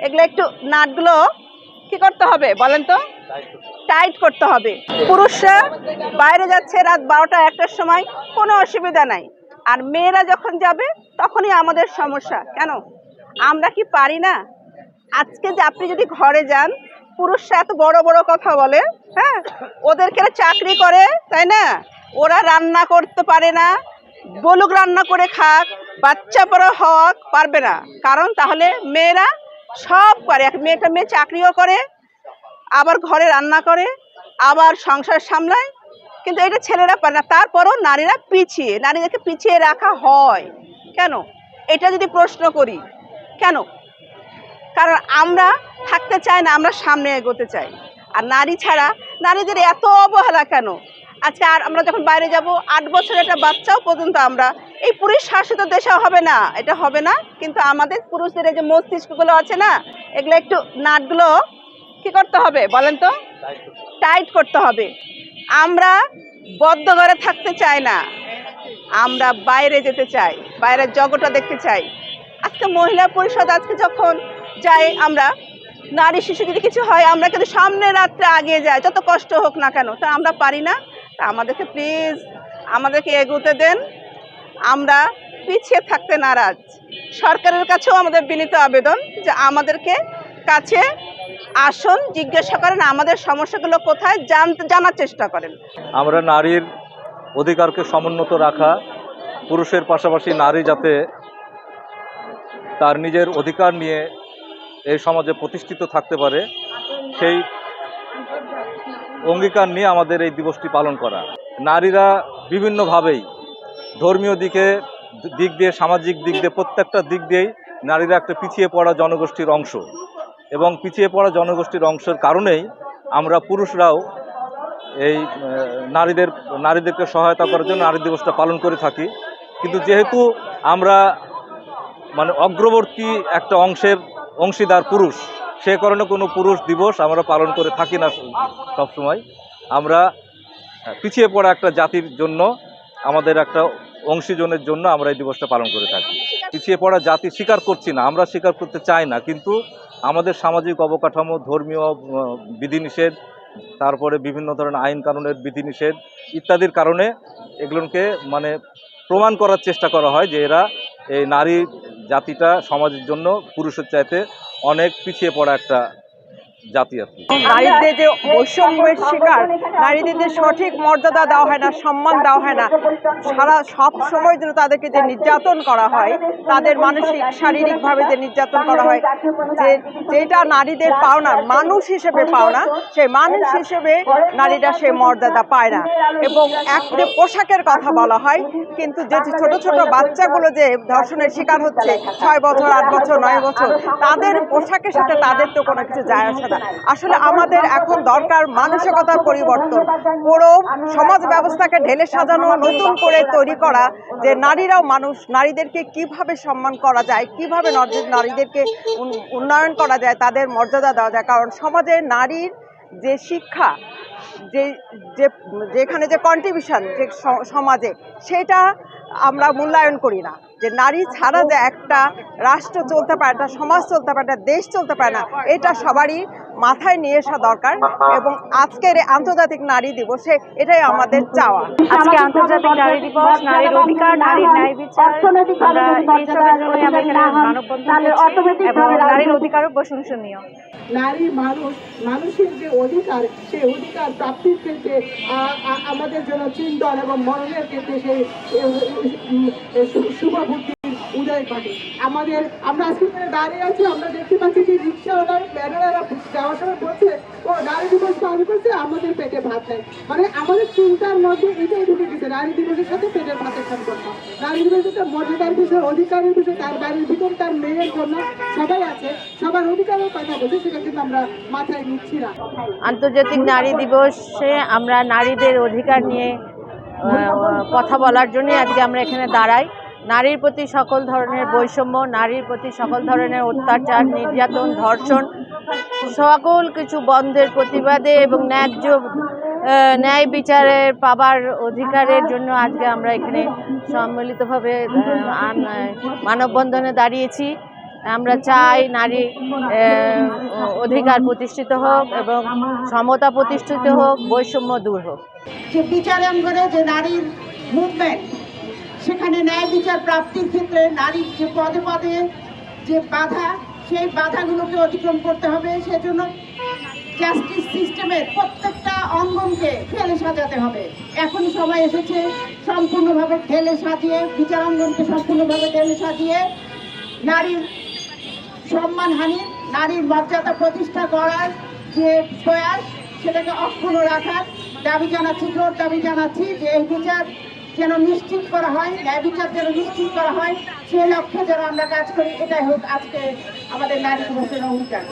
এগুলো একটু নাটগুলো কি করতে হবে বলেন তো, টাইট করতে হবে। পুরুষরা বাইরে যাচ্ছে রাত 12টা-1টার সময়, কোনো অসুবিধা নাই। আর মেয়েরা যখন যাবে তখনই আমাদের সমস্যা। কেন আমরা কি পারি না? আজকে যে আপনি যদি ঘরে যান, পুরুষরা এত বড় বড় কথা বলে, হ্যাঁ, ওদেরকে চাকরি করে, তাই না? ওরা রান্না করতে পারে না, বলুক রান্না করে খাক, বাচ্চা বড় হওয়াক পারবে না। কারণ তাহলে মেয়েরা সব করে, এক মেয়েটা মেয়ে চাকরিও করে, আবার ঘরে রান্না করে, আবার সংসার সামলায়, কিন্তু এটা ছেলেরা পারে না। তারপরও নারীরা পিছিয়ে, নারীদেরকে পিছিয়ে রাখা হয় কেন? এটা যদি প্রশ্ন করি, কেন? কারণ আমরা থাকতে চাই না, আমরা সামনে এগোতে চাই। আর নারী ছাড়া নারীদের এত অবহেলা কেন? আজকে আর আমরা যখন বাইরে যাব, 8 বছরের একটা বাচ্চাও পর্যন্ত আমরা এই পুরুষ শাসিত দেশে হবে না, এটা হবে না। কিন্তু আমাদের পুরুষদের এই যে মস্তিষ্কগুলো আছে না, এগুলো একটু নাটগুলো কি করতে হবে বলেন তো, টাইট করতে হবে। আমরা বদ্ধ ঘরে থাকতে চাই না, আমরা বাইরে যেতে চাই, বাইরের জগৎটা দেখতে চাই। আজকে মহিলা পরিষদ আজকে যখন যাই আমরা, নারী শিশু যদি কিছু হয়, আমরা কিন্তু সামনে রাত্রে আগিয়ে যাই, যত কষ্ট হোক না কেন। তা আমরা পারি না? তা আমাদেরকে প্লিজ আমাদেরকে এগোতে দেন। আমরা পিছিয়ে থাকতে নারাজ। সরকারের কাছেও আমাদের বিনীত আবেদন যে আমাদেরকে কাছে আসুন, জিজ্ঞাসা করেন আমাদের সমস্যাগুলো কোথায়, জানার চেষ্টা করেন। আমরা নারীর অধিকারকে সমুন্নত রাখা, পুরুষের পাশাপাশি নারী যাতে তার নিজের অধিকার নিয়ে এই সমাজে প্রতিষ্ঠিত থাকতে পারে, সেই অঙ্গীকার নিয়ে আমাদের এই দিবসটি পালন করা। নারীরা বিভিন্নভাবেই ধর্মীয় দিক দিয়ে, সামাজিক দিক দিয়ে, প্রত্যেকটা দিক দিয়েই নারীরা একটা পিছিয়ে পড়া জনগোষ্ঠীর অংশ, এবং পিছিয়ে পড়া জনগোষ্ঠীর অংশের কারণেই আমরা পুরুষরাও এই নারীদেরকে সহায়তা করার জন্য নারী দিবসটা পালন করে থাকি। কিন্তু যেহেতু আমরা অগ্রবর্তী একটা অংশীদার পুরুষ, সে কারণে কোনো পুরুষ দিবস আমরা পালন করে থাকি না সবসময়। আমরা পিছিয়ে পড়া একটা জাতির জন্য, আমাদের একটা অংশীজনের জন্য আমরা এই দিবসটা পালন করে থাকি। পিছিয়ে পড়া জাতি স্বীকার করছি না, আমরা স্বীকার করতে চাই না, কিন্তু আমাদের সামাজিক অবকাঠামো, ধর্মীয় বিধিনিষেধ, তারপরে বিভিন্ন ধরনের আইন কানুনের বিধিনিষেধ ইত্যাদির কারণে এগুলোকে প্রমাণ করার চেষ্টা করা হয় যে এরা, এই নারী জাতিটা সমাজের জন্য পুরুষের চাইতে অনেক পিছিয়ে পড়া একটা জাতি আর কি। নারীদের যে বৈষম্যের শিকার, নারীদের যে সঠিক মর্যাদা দেওয়া হয় না, সম্মান দেওয়া হয় না, সব সময় যেন তাদেরকে যে নির্যাতন করা হয়, তাদের মানসিক শারীরিকভাবে যে নির্যাতন করা হয়, যেটা নারীদের পাওনা, মানুষ হিসেবে পাওনা, সেই মানুষ হিসেবে নারীরা সেই মর্যাদা পায় না। এবং যে পোশাকের কথা বলা হয়, কিন্তু যে ছোট ছোট বাচ্চাগুলো যে ধর্ষণের শিকার হচ্ছে, 6 বছর, 8 বছর, 9 বছর, তাদের পোশাকের সাথে তাদের তো কোনো কিছু যায় আসে না। আসলে আমাদের এখন দরকার মানসিকতার পরিবর্তন, পুরো সমাজ ব্যবস্থাকে ঢেলে সাজানো, নতুন করে তৈরি করা, যে নারীরাও মানুষ, নারীদেরকে কিভাবে সম্মান করা যায়, কিভাবে নারীদেরকে উন্নয়ন করা যায়, তাদের মর্যাদা দেওয়া যায়। কারণ সমাজে নারীর যে শিক্ষা, যেখানে যে কন্ট্রিবিউশন যে সমাজে, সেটা আমরা মূল্যায়ন করি না। যে নারী ছাড়া যে একটা রাষ্ট্র চলতে পারে, একটা সমাজ চলতে পারে, একটা দেশ চলতে পারে না, এটা সবারই মাথায় নিয়ে আসা দরকার। এবং আজকের আন্তর্জাতিক নারী দিবসে এটাই আমাদের চাওয়া। আজকে আন্তর্জাতিক নারী দিবস, নারীর অধিকার, নারীর ন্যায় বিচার, আমরা এইসবের জন্যই আমরা এখানে মানববন্ধন করছি এবং নারীর অধিকারও প্রশংসনীয়। নারী মানুষের যে অধিকার, সেই অধিকার প্রাপ্তির ক্ষেত্রে আমাদের জন্য চিন্তন এবং মননের ক্ষেত্রে সেই শুভ বুদ্ধির উদয় ঘটে। আমরা আজকে দাঁড়িয়ে আছি, আমরা দেখতে পাচ্ছি যে রিক্সাওয়ালার ব্যানাররা যাওয়ার সময় বলছে, ও নারী দিবস পালন করছে, আমাদের পেটে ভাত নেই। আমাদের চিন্তার মধ্যে এটাই ঢুকে গেছে, নারী দিবসের সাথে পেটের ভাতের সম্পর্ক। নারী দিবসের মর্যাদার বিষয়, অধিকারের বিষয়, তার বাড়ির ভিতর তার মেয়ের জন্য সবাই আছে, সবার অধিকারের কথা বলছে, সেটা কিন্তু আমরা মাথায় নিচ্ছি না। আন্তর্জাতিক নারী দিবসে আমরা নারীদের অধিকার নিয়ে কথা বলার জন্যই আজকে আমরা এখানে দাঁড়াই। নারীর প্রতি সকল ধরনের বৈষম্য, নারীর প্রতি সকল ধরনের অত্যাচার, নির্যাতন, ধর্ষণ, সকল কিছু বন্ধের প্রতিবাদে এবং ন্যায় বিচারের পাবার অধিকারের জন্য আজকে আমরা এখানে সম্মিলিতভাবে মানববন্ধনে দাঁড়িয়েছি। আমরা চাই নারী অধিকার প্রতিষ্ঠিত হোক এবং সমতা প্রতিষ্ঠিত হোক, বৈষম্য দূর হোক। যে বিচারাঙ্গনে যে নারীর মুভমেন্ট, সেখানে ন্যায় বিচার প্রাপ্তির ক্ষেত্রে নারীর যে পদে পদে যে বাধা, সেই বাধাগুলোকে অতিক্রম করতে হবে। সেজন্য জাস্টিস সিস্টেমের প্রত্যেকটা অঙ্গনকে ঢেলে সাজাতে হবে। এখন সময় এসেছে সম্পূর্ণভাবে ঢেলে সাজিয়ে, বিচারাঙ্গনকে সম্পূর্ণভাবে ঢেলে সাজিয়ে নারীর সম্মানহানি, নারীর মর্যাদা প্রতিষ্ঠা করার যে প্রয়াস, সেটাকে অক্ষুণ্ণ রাখার দাবি জানাচ্ছি, জোর দাবি জানাচ্ছি যে এই বিচার যেন নিশ্চিত করা হয়, ন্যায় বিচার যেন নিশ্চিত করা হয়, সেই লক্ষ্যে যেন আমরা কাজ করি। এটাই হোক আজকে আমাদের নারী দিবসের অঙ্গীকার।